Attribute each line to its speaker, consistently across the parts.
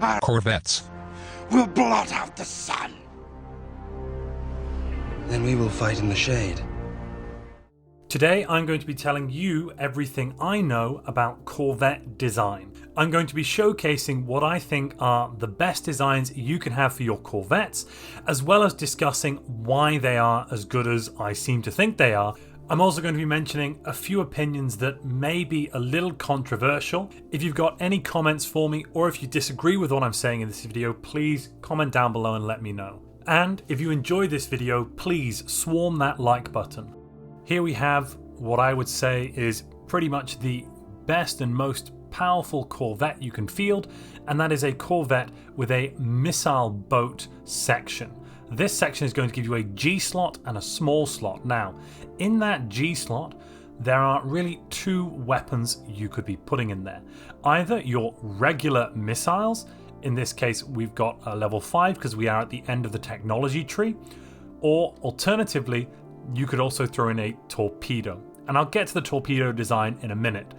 Speaker 1: our
Speaker 2: Corvettes.
Speaker 1: will blot out the sun.
Speaker 3: Then we will fight in the shade.
Speaker 4: Today I'm going to be telling you everything I know about Corvette design. I'm going to be showcasing what I think are the best designs you can have for your Corvettes, as well as discussing why they are as good as I seem to think they are. I'm also going to be mentioning a few opinions that may be a little controversial. If you've got any comments for me, or if you disagree with what I'm saying in this video, please comment down below and let me know. And if you enjoyed this video, please swarm that like button. Here we have what I would say is pretty much the best and most powerful Corvette you can field, and that is a Corvette with a missile boat section. This section is going to give you a G slot and a small slot. Now, in that G slot, there are really two weapons you could be putting in there. Either your regular missiles, in this case we've got a level 5 because we are at the end of the technology tree, or alternatively, you could also throw in a torpedo. And I'll get to the torpedo design in a minute.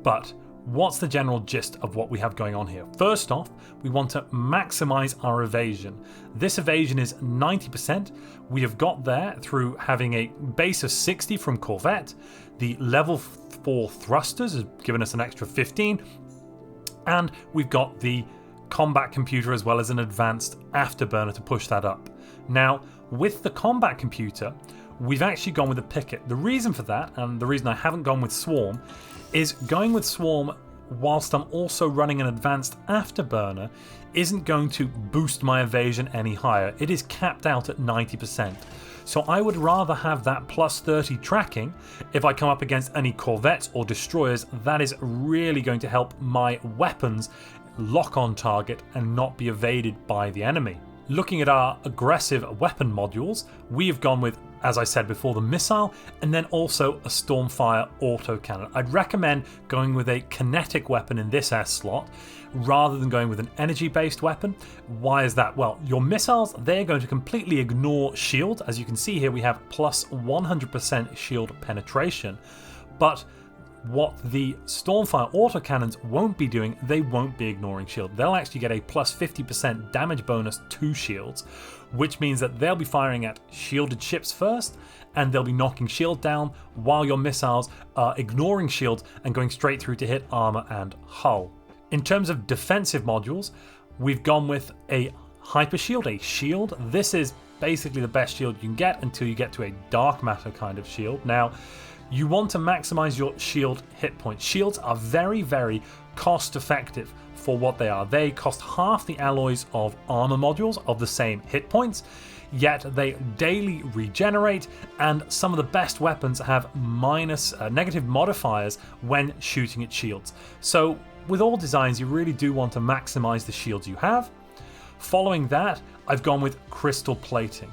Speaker 4: But what's the general gist of what we have going on here? First off, we want to maximize our evasion. This evasion is 90%. We have got there through having a base of 60 from Corvette. The level 4 thrusters has given us an extra 15. And we've got the combat computer as well as an advanced afterburner to push that up. Now, with the combat computer, we've actually gone with a picket. The reason for that, and the reason I haven't gone with Swarm, is going with Swarm whilst I'm also running an advanced afterburner isn't going to boost my evasion any higher. It is capped out at 90%. So I would rather have that plus 30 tracking. If I come up against any Corvettes or destroyers, that is really going to help my weapons lock on target and not be evaded by the enemy. Looking at our aggressive weapon modules, we have gone with, as I said before, the missile and then also a Stormfire autocannon. I'd recommend going with a kinetic weapon in this S slot rather than going with an energy-based weapon. Why is that? Well, your missiles, they're going to completely ignore shield. As you can see here, we have plus 100% shield penetration. But what the Stormfire autocannons won't be doing, they won't be ignoring shield. They'll actually get a plus 50% damage bonus to shields, which means that they'll be firing at shielded ships first, and they'll be knocking shield down while your missiles are ignoring shields and going straight through to hit armor and hull. In terms of defensive modules, we've gone with a hyper shield, a shield. This is basically the best shield you can get until you get to a dark matter kind of shield. Now, you want to maximize your shield hit points. Shields are very, very cost effective for what they are. They cost half the alloys of armor modules of the same hit points, yet they daily regenerate, and some of the best weapons have negative modifiers when shooting at shields. So with all designs, you really do want to maximize the shields you have. Following that, I've gone with crystal plating.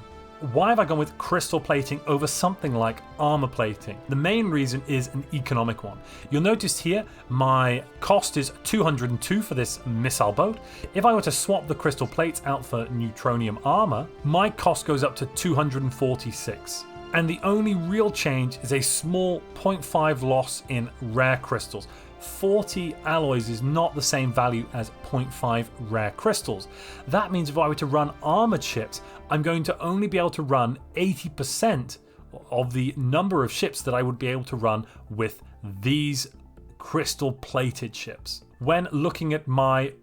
Speaker 4: Why have I gone with crystal plating over something like armor plating? The main reason is an economic one. You'll notice here my cost is 202 for this missile boat. If I were to swap the crystal plates out for neutronium armor, my cost goes up to 246. And the only real change is a small 0.5 loss in rare crystals. 40 alloys is not the same value as 0.5 rare crystals. That means if I were to run armored ships, I'm going to only be able to run 80% of the number of ships that I would be able to run with these crystal plated ships. When looking at my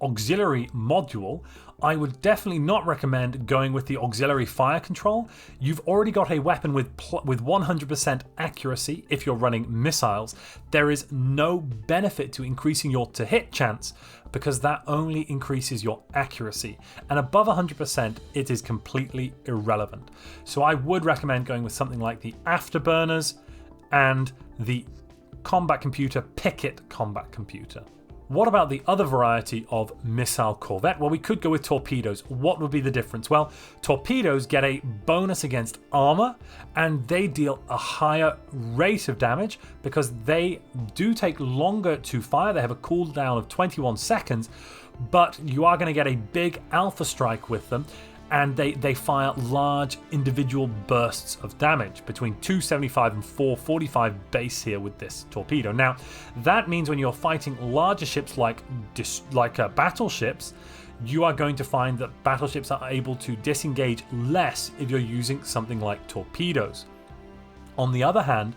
Speaker 4: auxiliary module, I would definitely not recommend going with the auxiliary fire control. You've already got a weapon with 100% accuracy if you're running missiles. There is no benefit to increasing your to hit chance because that only increases your accuracy. And above 100%, it is completely irrelevant. So I would recommend going with something like the afterburners and the combat computer, Picket combat computer. What about the other variety of missile corvette? Well, we could go with torpedoes. What would be the difference? Well, torpedoes get a bonus against armor and they deal a higher rate of damage because they do take longer to fire. They have a cooldown of 21 seconds, but you are going to get a big alpha strike with them. and they fire large individual bursts of damage between 275 and 445 base here with this torpedo. Now that means when you're fighting larger ships like battleships, you are going to find that battleships are able to disengage less if you're using something like torpedoes. On the other hand,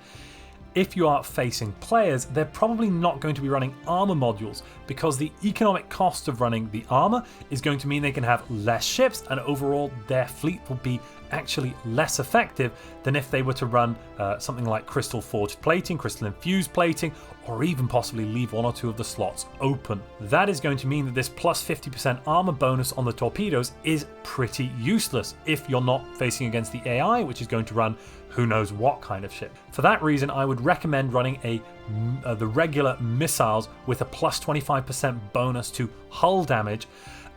Speaker 4: if you are facing players, they're probably not going to be running armor modules, because the economic cost of running the armor is going to mean they can have less ships, and overall their fleet will be actually less effective than if they were to run something like crystal forged plating, crystal infused plating, or even possibly leave one or two of the slots open. That is going to mean that this plus 50% armor bonus on the torpedoes is pretty useless if you're not facing against the AI, which is going to run who knows what kind of ship. For that reason, I would recommend running the regular missiles with a plus 25% bonus to hull damage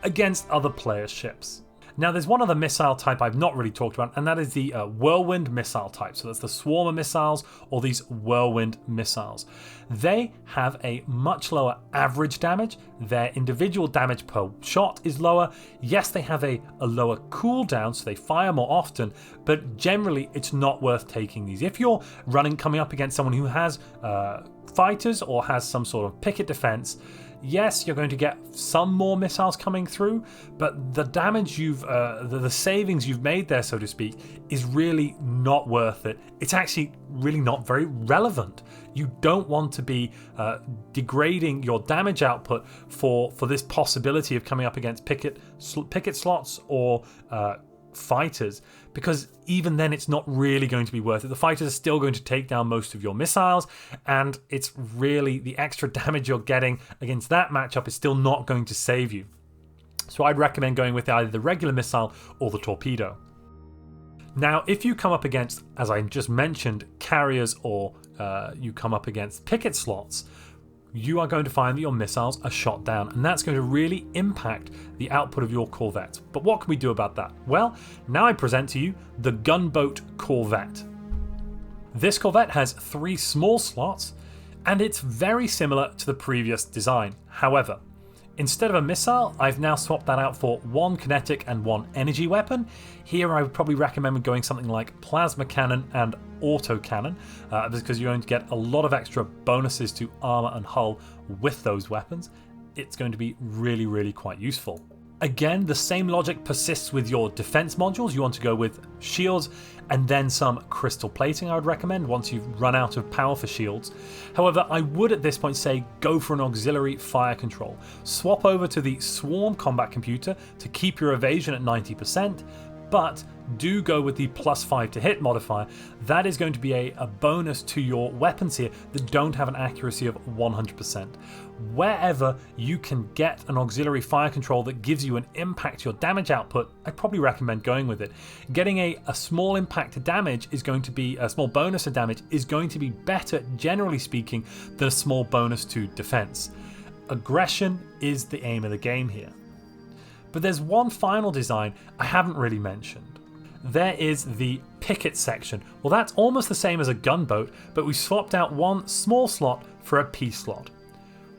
Speaker 4: against other players' ships. Now there's one other missile type I've not really talked about, and that is the whirlwind missile type. So that's the swarmer missiles or these whirlwind missiles. They have a much lower average damage. Their individual damage per shot is lower. Yes, they have a lower cooldown, so they fire more often, but generally it's not worth taking these. If you're coming up against someone who has fighters or has some sort of picket defense, yes, you're going to get some more missiles coming through, but the damage the savings you've made there, so to speak, is really not worth it. It's actually really not very relevant. You don't want to be degrading your damage output for this possibility of coming up against picket slots or fighters, because even then it's not really going to be worth it. The fighters are still going to take down most of your missiles, and it's really the extra damage you're getting against that matchup is still not going to save you. So I'd recommend going with either the regular missile or the torpedo. Now if you come up against, as I just mentioned, carriers or you come up against picket slots, you are going to find that your missiles are shot down, and that's going to really impact the output of your Corvette. But what can we do about that? Well, now I present to you the Gunboat Corvette. This Corvette has 3 small slots, and it's very similar to the previous design. However, instead of a missile, I've now swapped that out for 1 kinetic and 1 energy weapon. Here I would probably recommend going something like plasma cannon and auto cannon, because you're going to get a lot of extra bonuses to armor and hull with those weapons. It's going to be really, really quite useful. Again, the same logic persists with your defense modules. You want to go with shields and then some crystal plating, I would recommend, once you've run out of power for shields. However, I would at this point say go for an auxiliary fire control. Swap over to the swarm combat computer to keep your evasion at 90%, but do go with the +5 to hit modifier. That is going to be a bonus to your weapons here that don't have an accuracy of 100%. Wherever you can get an auxiliary fire control that gives you an impact to your damage output, I'd probably recommend going with it. Getting a small impact to damage is going to be a small bonus to damage is going to be better, generally speaking, than a small bonus to defense. Aggression is the aim of the game here. But there's one final design I haven't really mentioned. There is the picket section. Well, that's almost the same as a gunboat, but we swapped out 1 small slot for a P slot.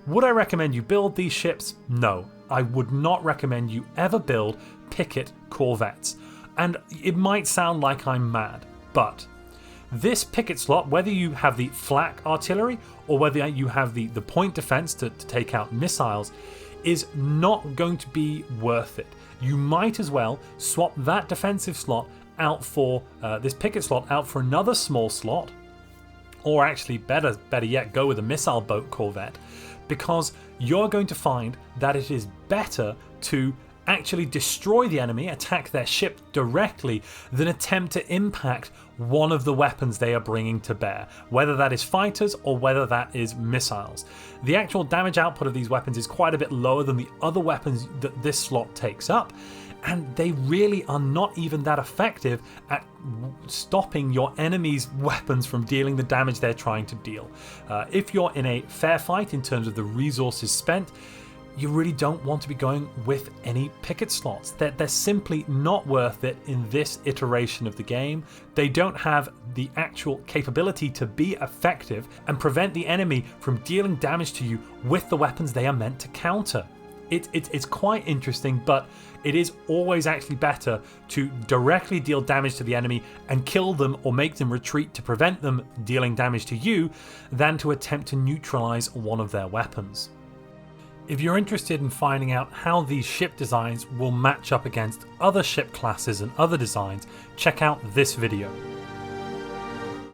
Speaker 4: Would I recommend you build these ships? No, I would not recommend you ever build picket corvettes. And it might sound like I'm mad, but this picket slot, whether you have the flak artillery or whether you have the point defense to take out missiles, is not going to be worth it. You might as well swap that defensive slot out for this picket slot out for another small slot, or actually better yet, go with a missile boat corvette, because you're going to find that it is better to actually destroy the enemy, attack their ship directly, than attempt to impact one of the weapons they are bringing to bear, whether that is fighters or whether that is missiles. The actual damage output of these weapons is quite a bit lower than the other weapons that this slot takes up, and they really are not even that effective at stopping your enemy's weapons from dealing the damage they're trying to deal. If you're in a fair fight in terms of the resources spent, you really don't want to be going with any picket slots. They're simply not worth it in this iteration of the game. They don't have the actual capability to be effective and prevent the enemy from dealing damage to you with the weapons they are meant to counter. It's quite interesting, but it is always actually better to directly deal damage to the enemy and kill them or make them retreat to prevent them dealing damage to you than to attempt to neutralize one of their weapons. If you're interested in finding out how these ship designs will match up against other ship classes and other designs, check out this video.